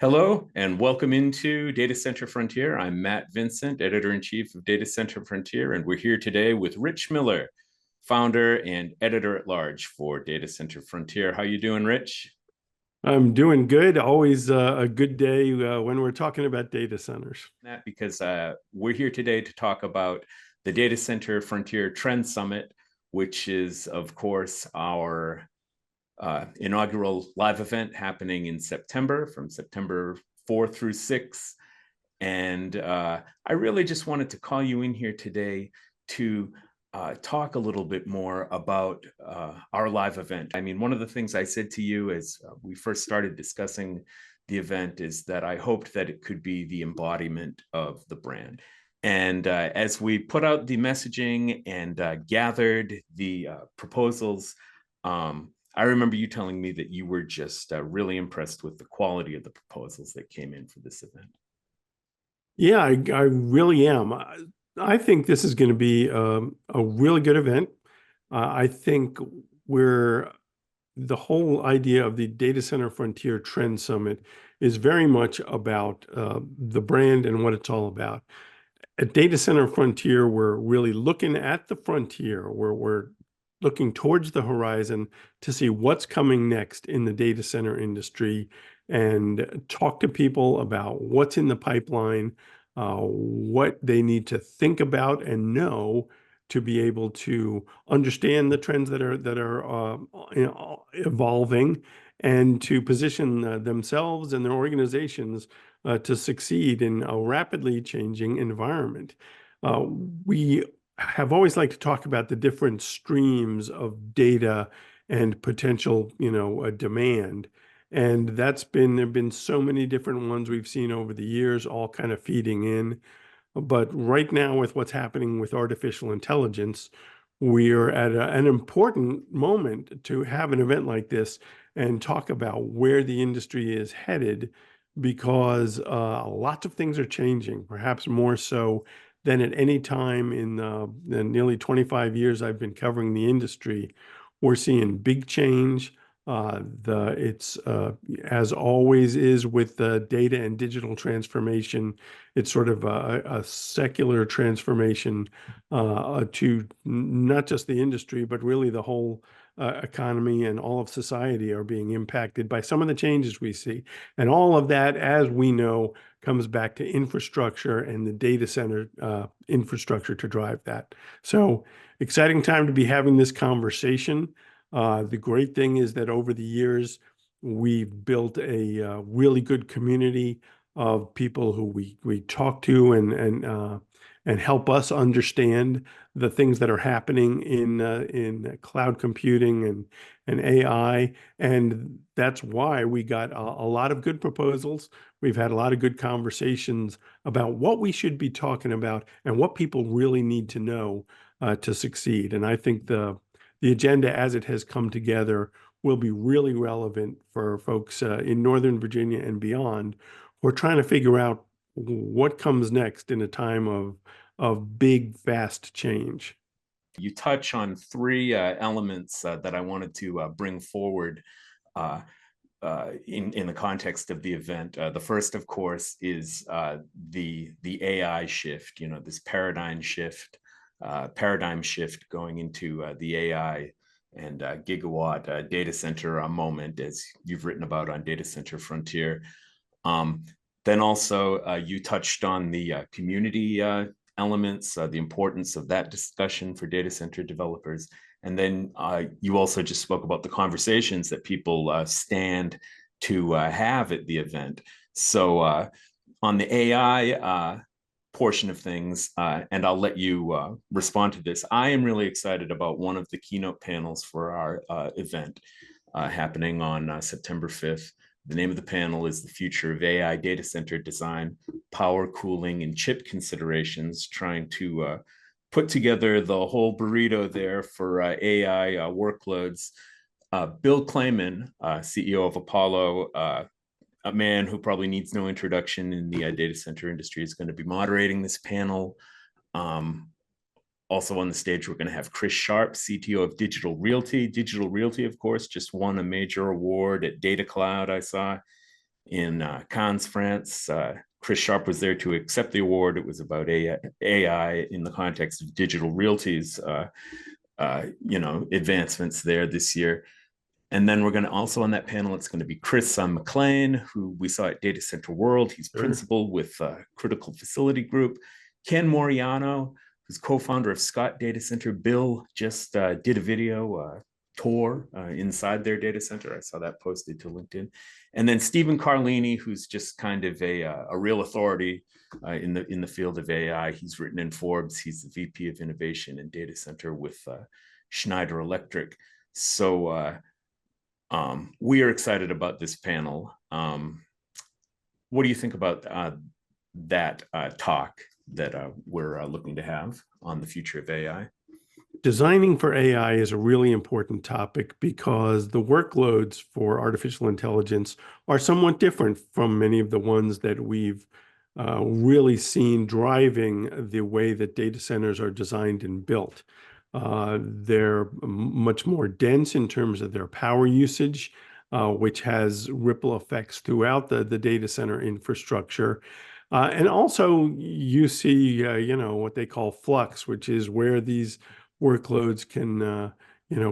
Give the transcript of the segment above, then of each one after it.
Hello and welcome into Data Center Frontier. I'm Matt Vincent, Editor-in-Chief of Data Center Frontier, and we're here today with Rich Miller, founder and editor-at-large for Data Center Frontier. How you doing, Rich? I'm doing good. Always a good day when we're talking about data centers. Matt, because we're here today to talk about the Data Center Frontier Trend Summit, which is, of course, our inaugural live event happening in September, from September 4th through 6th. And I really just wanted to call you in here today to talk a little bit more about our live event. I mean, one of the things I said to you as we first started discussing the event is that I hoped that it could be the embodiment of the brand. And as we put out the messaging and gathered the proposals, I remember you telling me that you were just really impressed with the quality of the proposals that came in for this event. Yeah, I really am. I think this is going to be a really good event. I think we're the whole idea of the Data Center Frontier Trend Summit is very much about the brand and what it's all about. At Data Center Frontier, we're really looking at the frontier, where we're looking towards the horizon to see what's coming next in the data center industry and talk to people about what's in the pipeline, what they need to think about and know to be able to understand the trends that are evolving and to position themselves and their organizations to succeed in a rapidly changing environment. We have always liked to talk about the different streams of data and potential, demand. And there've been so many different ones we've seen over the years, all kind of feeding in. But right now, with what's happening with artificial intelligence, we're at an important moment to have an event like this and talk about where the industry is headed, because lots of things are changing, perhaps more so than at any time in the nearly 25 years I've been covering the industry. We're seeing big change. It's as always is with the data and digital transformation. It's sort of a secular transformation to not just the industry, but really the whole economy and all of society are being impacted by some of the changes we see. And all of that, as we know, comes back to infrastructure and the data center infrastructure to drive that. So exciting time to be having this conversation. The great thing is that over the years, we've built a really good community of people who we talk to and help us understand the things that are happening in cloud computing and AI. And that's why we got a lot of good proposals. We've had a lot of good conversations about what we should be talking about and what people really need to know to succeed. And I think the agenda as it has come together will be really relevant for folks in Northern Virginia and beyond. We're trying to figure out what comes next in a time of big, fast change. You touch on three elements that I wanted to bring forward uh, in the context of the event. The first, of course, is the AI shift. You know, this paradigm shift going into the AI and gigawatt data center moment, as you've written about on Data Center Frontier. Um, then also, you touched on the community elements, the importance of that discussion for data center developers. And then you also just spoke about the conversations that people stand to have at the event. So on the AI portion of things, and I'll let you respond to this, I am really excited about one of the keynote panels for our event happening on September 5th. The name of the panel is The Future of AI Data Center Design, Power, Cooling, and Chip Considerations, trying to put together the whole burrito there for AI workloads. Bill Clayman, CEO of Apollo, a man who probably needs no introduction in the data center industry, is going to be moderating this panel. Also on the stage, we're going to have Chris Sharp, CTO of Digital Realty. Digital Realty, of course, just won a major award at Data Cloud, I saw. in Cannes, France. Chris Sharp was there to accept the award. It was about AI in the context of digital realties, advancements there this year. And then we're going to also on that panel, it's going to be Chris McLean, who we saw at Data Center World. He's Sure. principal with Critical Facility Group. Ken Moriano, who's co-founder of Scott Data Center. Bill just did a video tour inside their data center. I saw that posted to LinkedIn. And then Stephen Carlini, who's just kind of a real authority in the field of AI. He's written in Forbes. He's the VP of Innovation and Data Center with Schneider Electric. So we are excited about this panel. What do you think about that talk that we're looking to have on the future of AI? Designing for AI is a really important topic because the workloads for artificial intelligence are somewhat different from many of the ones that we've really seen driving the way that data centers are designed and built. They're much more dense in terms of their power usage, which has ripple effects throughout the data center infrastructure. And also you see, what they call flux, which is where these workloads can,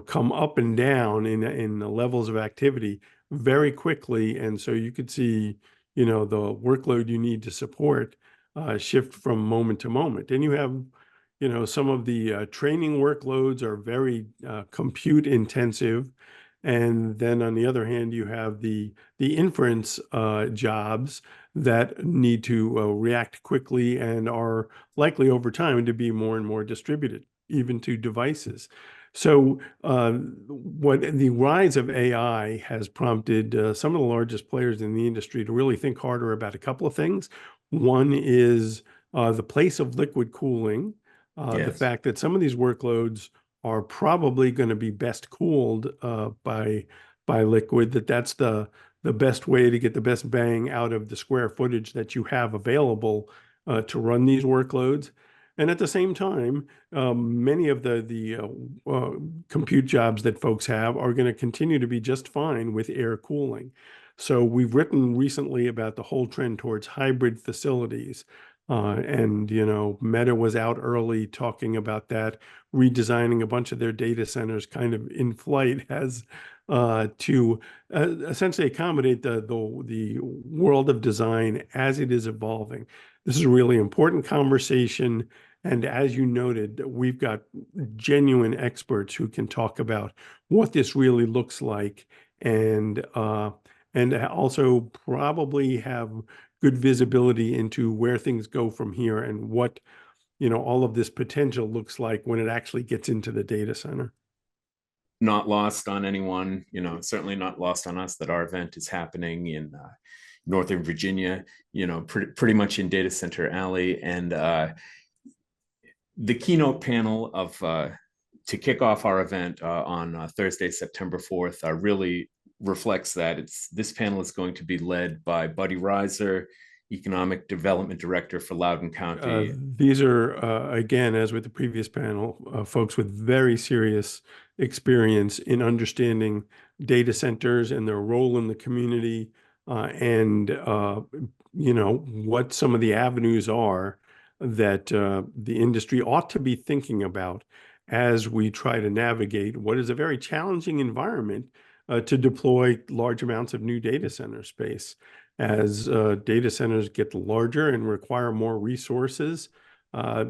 come up and down in the levels of activity very quickly. And so you could see, the workload you need to support shift from moment to moment. And you have, some of the training workloads are very compute intensive. And then on the other hand, you have the inference jobs that need to react quickly and are likely over time to be more and more distributed, even to devices. So what the rise of AI has prompted some of the largest players in the industry to really think harder about a couple of things. One is the place of liquid cooling, the Yes. fact that some of these workloads are probably going to be best cooled by liquid, that's the best way to get the best bang out of the square footage that you have available to run these workloads. And at the same time, many of the compute jobs that folks have are going to continue to be just fine with air cooling. So we've written recently about the whole trend towards hybrid facilities. And, Meta was out early talking about that, redesigning a bunch of their data centers kind of in flight as to essentially accommodate the world of design as it is evolving. This is a really important conversation. And as you noted, we've got genuine experts who can talk about what this really looks like and also probably have good visibility into where things go from here and what, all of this potential looks like when it actually gets into the data center. Not lost on anyone, certainly not lost on us that our event is happening in Northern Virginia, pretty much in Data Center Alley. And the keynote panel to kick off our event on Thursday, September 4th, really reflects that. This panel is going to be led by Buddy Reiser, Economic Development Director for Loudoun County. These are, again, as with the previous panel, folks with very serious experience in understanding data centers and their role in the community, and what some of the avenues are that the industry ought to be thinking about as we try to navigate what is a very challenging environment to deploy large amounts of new data center space. As data centers get larger and require more resources, a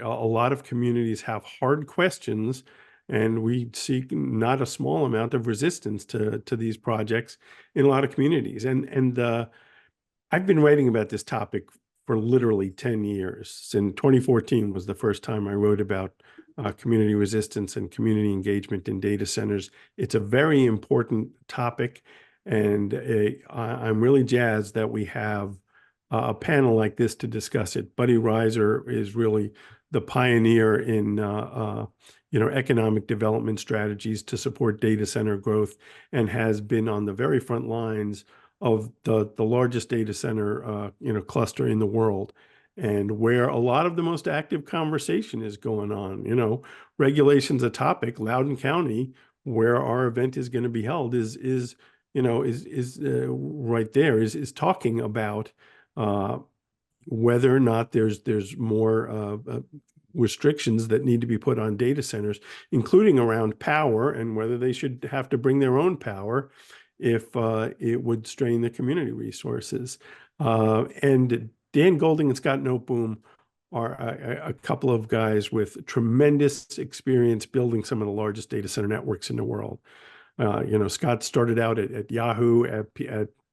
lot of communities have hard questions, and we see not a small amount of resistance to these projects in a lot of communities. And I've been writing about this topic for literally 10 years. In 2014 was the first time I wrote about community resistance and community engagement in data centers. It's a very important topic, and I'm really jazzed that we have a panel like this to discuss it. Buddy Reiser is really the pioneer in economic development strategies to support data center growth, and has been on the very front lines of the largest data center cluster in the world, and where a lot of the most active conversation is going on. Regulation's a topic. Loudoun County, where our event is going to be held, is is right there is talking about uh, whether or not there's more restrictions that need to be put on data centers, including around power and whether they should have to bring their own power if it would strain the community resources. And Dan Golding and Scott Noteboom are a couple of guys with tremendous experience building some of the largest data center networks in the world. Scott started out at Yahoo.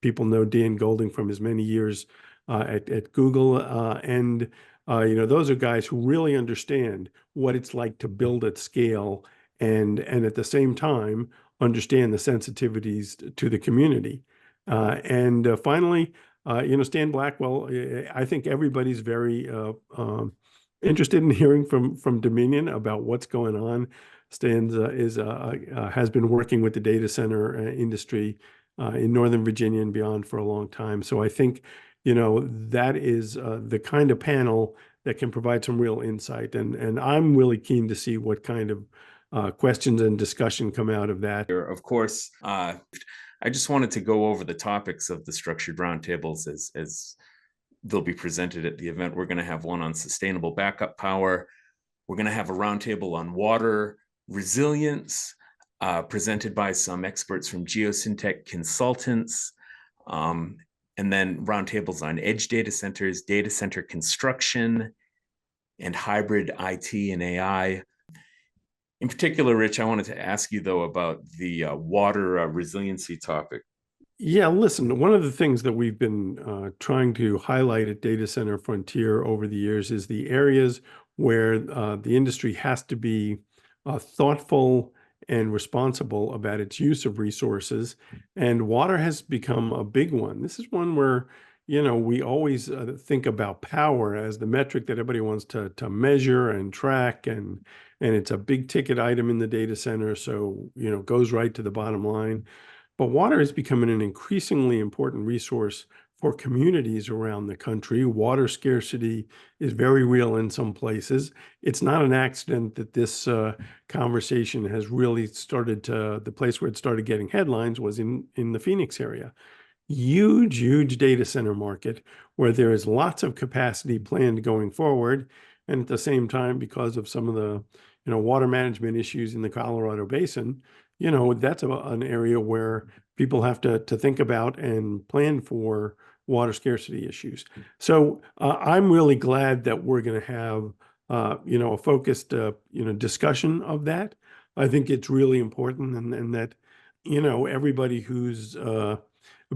People know Dan Golding from his many years at Google, and those are guys who really understand what it's like to build at scale, and at the same time understand the sensitivities to the community. And finally, Stan Blackwell. I think everybody's very interested in hearing from Dominion about what's going on. Stan has been working with the data center industry in Northern Virginia and beyond for a long time. So I think, that is the kind of panel that can provide some real insight. And I'm really keen to see what kind of questions and discussion come out of that. Of course, I just wanted to go over the topics of the structured roundtables as they'll be presented at the event. We're going to have one on sustainable backup power. We're going to have a roundtable on water resilience, presented by some experts from Geosyntec Consultants, and then roundtables on edge data centers, data center construction, and hybrid IT and AI. In particular, Rich, I wanted to ask you, though, about the water resiliency topic. Yeah, listen, one of the things that we've been trying to highlight at Data Center Frontier over the years is the areas where the industry has to be thoughtful and responsible about its use of resources. And water has become a big one. This is one where, we always think about power as the metric that everybody wants to measure and track, and it's a big ticket item in the data center. So, goes right to the bottom line. But water is becoming an increasingly important resource for communities around the country. Water scarcity is very real in some places. It's not an accident that this conversation has really the place where it started getting headlines was in the Phoenix area. Huge data center market where there is lots of capacity planned going forward. And at the same time, because of some of the, water management issues in the Colorado Basin, that's an area where people have to think about and plan for water scarcity issues. So I'm really glad that we're going to have, a focused, discussion of that. I think it's really important, and that, everybody who's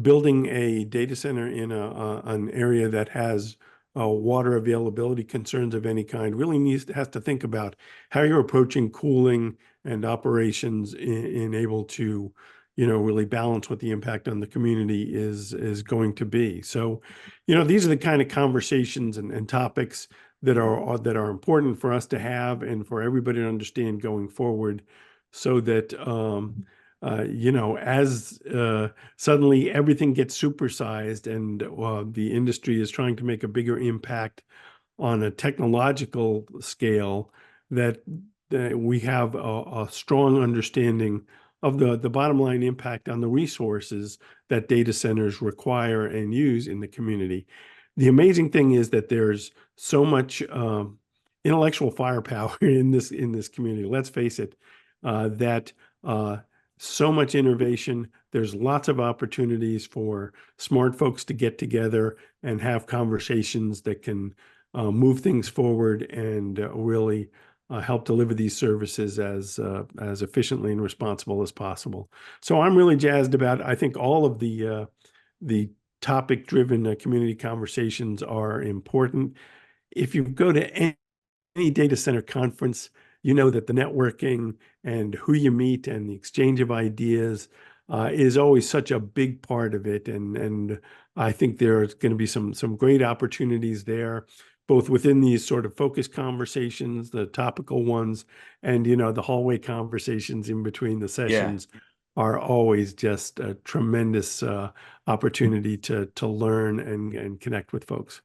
building a data center in an area that has water availability concerns of any kind really has to think about how you're approaching cooling and operations in able to, really balance what the impact on the community is going to be. So, these are the kind of conversations and topics that are important for us to have and for everybody to understand going forward, so that as suddenly everything gets supersized and the industry is trying to make a bigger impact on a technological scale, that we have a strong understanding of the bottom line impact on the resources that data centers require and use in the community. The amazing thing is that there's so much intellectual firepower in this community. Let's face it, that so much innovation. There's lots of opportunities for smart folks to get together and have conversations that can move things forward and really help deliver these services as efficiently and responsible as possible. So I'm really jazzed about it. I think all of the topic-driven community conversations are important. If you go to any data center conference, you know that the networking and who you meet and the exchange of ideas is always such a big part of it. And I think there's going to be some great opportunities there, both within these sort of focused conversations, the topical ones, and, the hallway conversations in between the sessions are always just a tremendous opportunity to learn and connect with folks.